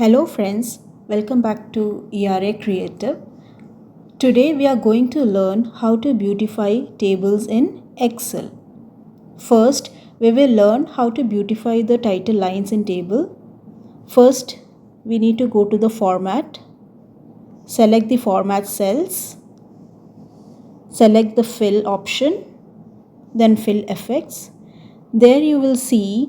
Hello friends, welcome back to ERA Creative. Today we are going to learn how to beautify tables in Excel. First, we will learn how to beautify the title lines in table. First, we need to go to the format, select the format cells, select the fill option, then fill effects. There you will see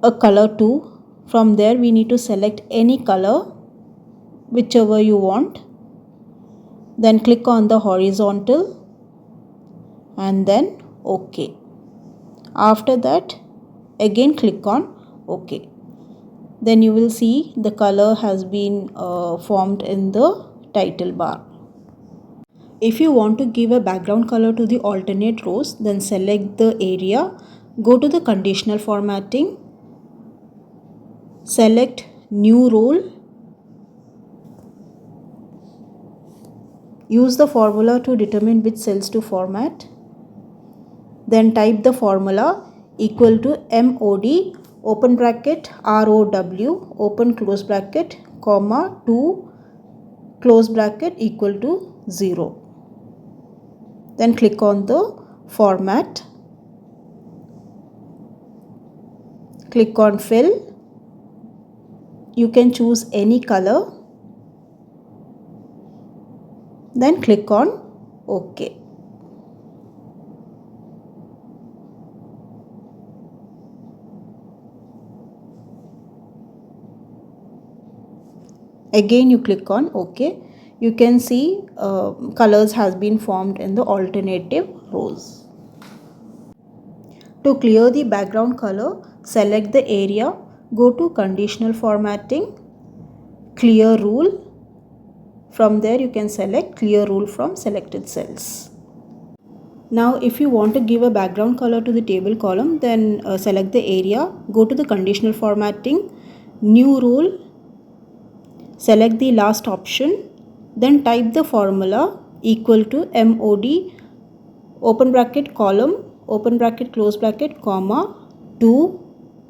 a color too. From there we need to select any color, whichever you want. Then click on the horizontal and then OK. After that, again click on OK. Then you will see the color has been formed in the title bar. If you want to give a background color to the alternate rows, then select the area, go to the conditional formatting, select new role, use the formula to determine which cells to format. Then type the formula equal to MOD open bracket ROW open close bracket comma 2 close bracket equal to 0. Then click on the format. Click on fill. You can choose any color. Then click on OK. Again you click on OK. You can see colors has been formed in the alternative rows. To clear the background color, select the area, go to conditional formatting, clear rule. From there you can select clear rule from selected cells. Now if you want to give a background color to the table column, then select the area, go to the conditional formatting, new rule, select the last option, then type the formula equal to MOD open bracket column open bracket close bracket comma 2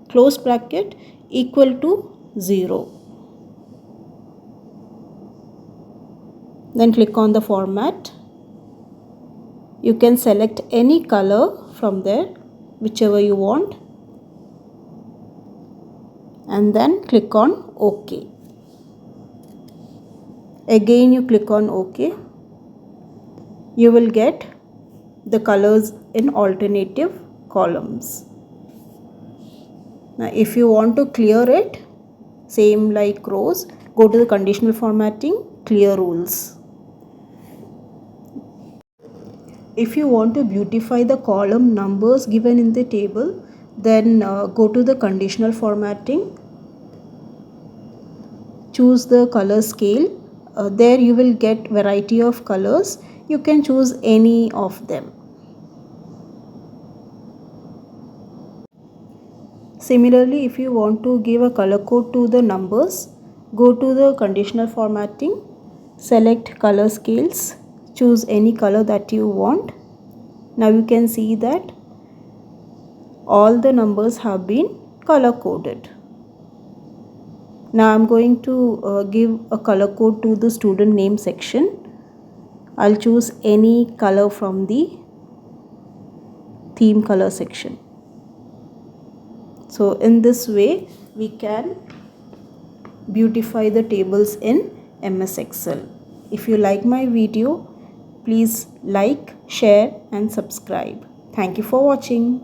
close bracket equal to 0. Then click on the format. You can select any color from there, whichever you want, and then click on OK. Again you click on OK. You will get the colors in alternative columns. Now if you want to clear it, same like rows, go to the conditional formatting, clear rules. If you want to beautify the column numbers given in the table, then go to the conditional formatting, choose the color scale. There you will get variety of colors. You can choose any of them. Similarly, if you want to give a color code to the numbers, go to the conditional formatting, select color scales, choose any color that you want. Now you can see that all the numbers have been color coded. Now I'm going to give a color code to the student name section. I'll choose any color from the theme color section. So in this way we can beautify the tables in MS Excel. If you like my video, please like, share and subscribe. Thank you for watching.